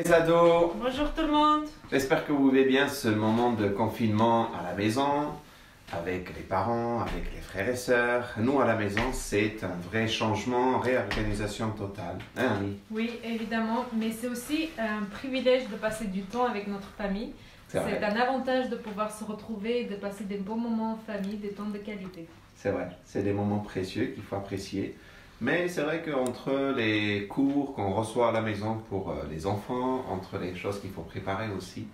les ados. Bonjour tout le monde. J'espère que vous vivez bien ce moment de confinement à la maison, avec les parents, avec les frères et sœurs. Nous, à la maison, c'est un vrai changement, réorganisation totale. Hein, Annie? Oui, évidemment, mais c'est aussi un privilège de passer du temps avec notre famille. C'est un avantage de pouvoir se retrouver et de passer des bons moments en famille, des temps de qualité. C'est vrai, c'est des moments précieux qu'il faut apprécier. Mais c'est vrai qu'entre les cours qu'on reçoit à la maison pour les enfants, entre les choses qu'il faut préparer aussi,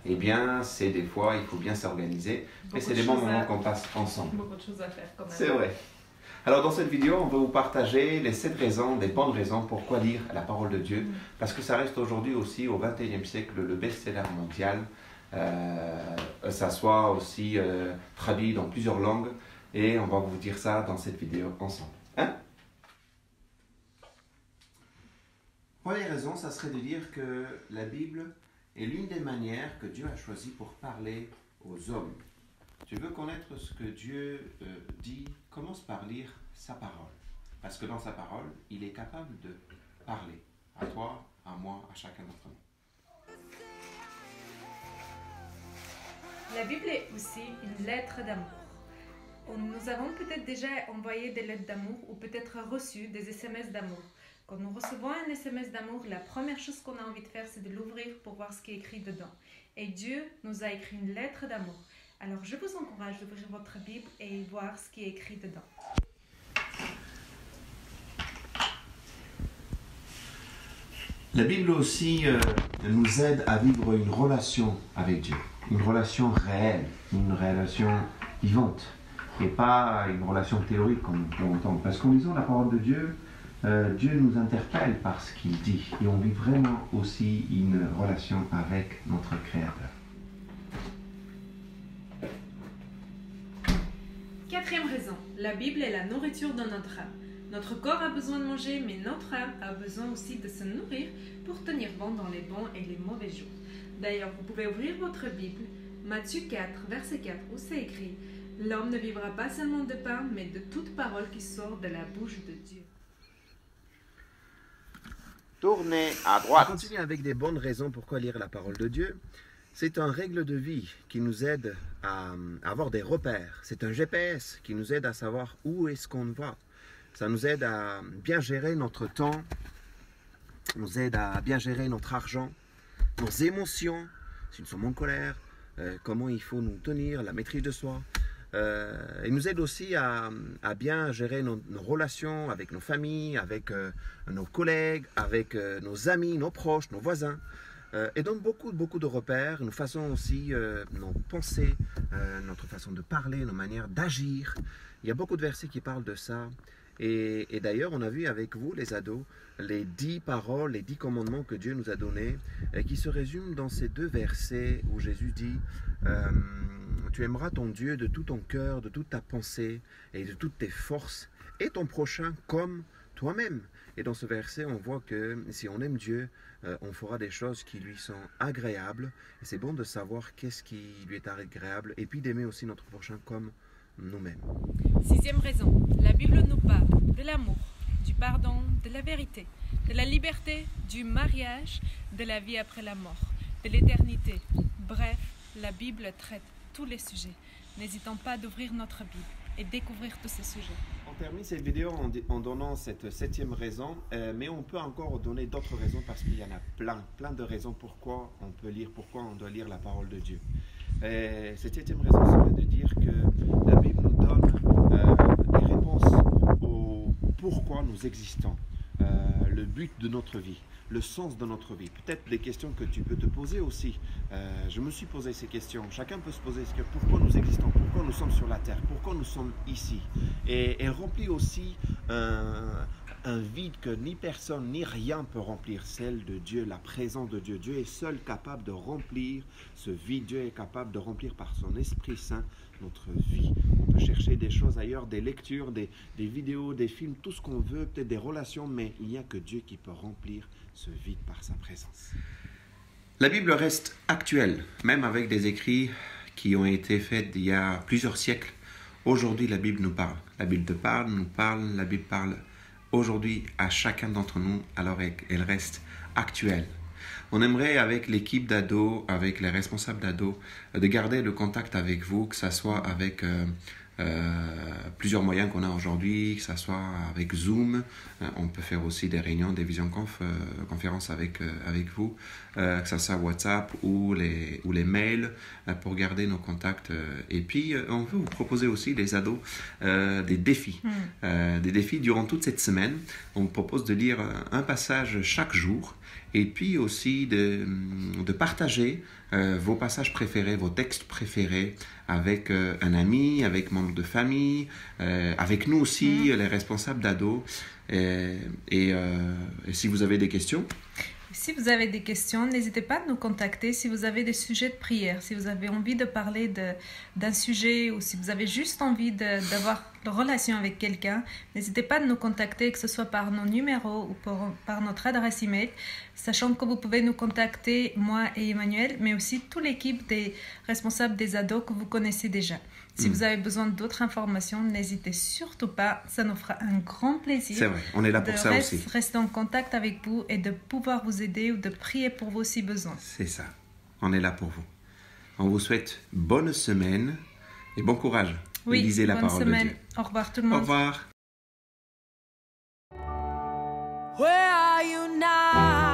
eh bien, c'est des fois, il faut bien s'organiser. Mais c'est des bons moments qu'on passe ensemble. Beaucoup de choses à faire quand même. C'est vrai. Alors dans cette vidéo, on va vous partager les 7 raisons, des bonnes raisons pourquoi lire la parole de Dieu. Parce que ça reste aujourd'hui aussi, au XXIe siècle, le best-seller mondial. Ça soit aussi traduit dans plusieurs langues. Et on va vous dire ça dans cette vidéo ensemble. Hein? Première raison, ça serait de dire que la Bible est l'une des manières que Dieu a choisi pour parler aux hommes. Tu veux connaître ce que Dieu dit, commence par lire sa parole. Parce que dans sa parole, il est capable de parler à toi, à moi, à chacun d'entre nous. La Bible est aussi une lettre d'amour. Nous avons peut-être déjà envoyé des lettres d'amour ou peut-être reçu des SMS d'amour. Quand nous recevons un SMS d'amour, la première chose qu'on a envie de faire, c'est de l'ouvrir pour voir ce qui est écrit dedans. Et Dieu nous a écrit une lettre d'amour. Alors je vous encourage d'ouvrir votre Bible et voir ce qui est écrit dedans. La Bible aussi nous aide à vivre une relation avec Dieu. Une relation réelle, une relation vivante. Et pas une relation théorique comme on peut entendre. Parce qu'en lisant la parole de Dieu, Dieu nous interpelle par ce qu'il dit. Et on vit vraiment aussi une relation avec notre Créateur. Quatrième raison, la Bible est la nourriture de notre âme. Notre corps a besoin de manger, mais notre âme a besoin aussi de se nourrir pour tenir bon dans les bons et les mauvais jours. D'ailleurs, vous pouvez ouvrir votre Bible, Matthieu 4, verset 4, où c'est écrit « L'homme ne vivra pas seulement de pain, mais de toute parole qui sort de la bouche de Dieu. » Tournez à droite. On continue avec des bonnes raisons pourquoi lire la parole de Dieu. C'est une règle de vie qui nous aide à avoir des repères. C'est un GPS qui nous aide à savoir où est-ce qu'on va. Ça nous aide à bien gérer notre temps, nous aide à bien gérer notre argent, nos émotions, si nous sommes en colère, comment il faut nous tenir, la maîtrise de soi. Il nous aide aussi à bien gérer nos relations avec nos familles, avec nos collègues, avec nos amis, nos proches, nos voisins. Et donne beaucoup de repères, nous façons aussi nos pensées, notre façon de parler, nos manières d'agir. Il y a beaucoup de versets qui parlent de ça. Et d'ailleurs, on a vu avec vous, les ados, les 10 paroles, les 10 commandements que Dieu nous a donnés, qui se résument dans ces 2 versets où Jésus dit tu aimeras ton Dieu de tout ton cœur, de toute ta pensée et de toutes tes forces, et ton prochain comme toi-même. Et dans ce verset, on voit que si on aime Dieu, on fera des choses qui lui sont agréables. Et c'est bon de savoir qu'est-ce qui lui est agréable, et puis d'aimer aussi notre prochain comme nous-mêmes. Sixième raison, la Bible nous parle de l'amour, du pardon, de la vérité, de la liberté, du mariage, de la vie après la mort, de l'éternité. Bref, la Bible traite tous les sujets. N'hésitons pas d'ouvrir notre Bible et découvrir tous ces sujets. On termine cette vidéo en donnant cette 7e raison, mais on peut encore donner d'autres raisons parce qu'il y en a plein de raisons pourquoi on doit lire la parole de Dieu. Cette 7e raison serait de dire que la Bible nous donne des réponses au pourquoi nous existons, le but de notre vie, le sens de notre vie. Peut-être des questions que tu peux te poser aussi. Je me suis posé ces questions. Chacun peut se poser ces questions. Pourquoi nous existons? Pourquoi nous sommes sur la terre? Pourquoi nous sommes ici? Et elle remplit aussi un vide que ni personne ni rien peut remplir, celle de Dieu, la présence de Dieu. Dieu est seul capable de remplir ce vide. Dieu est capable de remplir par son Esprit Saint notre vie. On peut chercher des choses ailleurs, des lectures, des vidéos, des films, tout ce qu'on veut, peut-être des relations, mais il n'y a que Dieu qui peut remplir ce vide par sa présence. La Bible reste actuelle, même avec des écrits qui ont été faits il y a plusieurs siècles. Aujourd'hui, la Bible nous parle. La Bible te parle, nous parle, la Bible parle aujourd'hui à chacun d'entre nous, alors elle reste actuelle. On aimerait avec l'équipe d'ados, avec les responsables d'ados, de garder le contact avec vous, que ce soit avec plusieurs moyens qu'on a aujourd'hui, que ce soit avec Zoom, on peut faire aussi des réunions, des visioconférences avec vous, que ce soit WhatsApp ou les mails pour garder nos contacts. Et puis, on veut vous proposer aussi, les ados, des défis. Des défis durant toute cette semaine. On vous propose de lire un passage chaque jour et puis aussi de partager vos passages préférés, vos textes préférés avec un ami, avec membre de famille, avec nous aussi, les responsables d'ados. Et si vous avez des questions, si vous avez des questions, n'hésitez pas à nous contacter. Si vous avez des sujets de prière, si vous avez envie de parler d'un sujet ou si vous avez juste envie d'avoir une relation avec quelqu'un, n'hésitez pas à nous contacter, que ce soit par nos numéros ou par notre adresse email, sachant que vous pouvez nous contacter, moi et Emmanuel, mais aussi toute l'équipe des responsables des ados que vous connaissez déjà. Si vous avez besoin d'autres informations, n'hésitez surtout pas. Ça nous fera un grand plaisir. C'est vrai, on est là pour ça aussi. De rester en contact avec vous et de pouvoir vous aider ou de prier pour vous si besoin. C'est ça, on est là pour vous. On vous souhaite bonne semaine et bon courage. Oui, lisez la parole de Dieu. Au revoir tout le monde. Au revoir. Where are you now?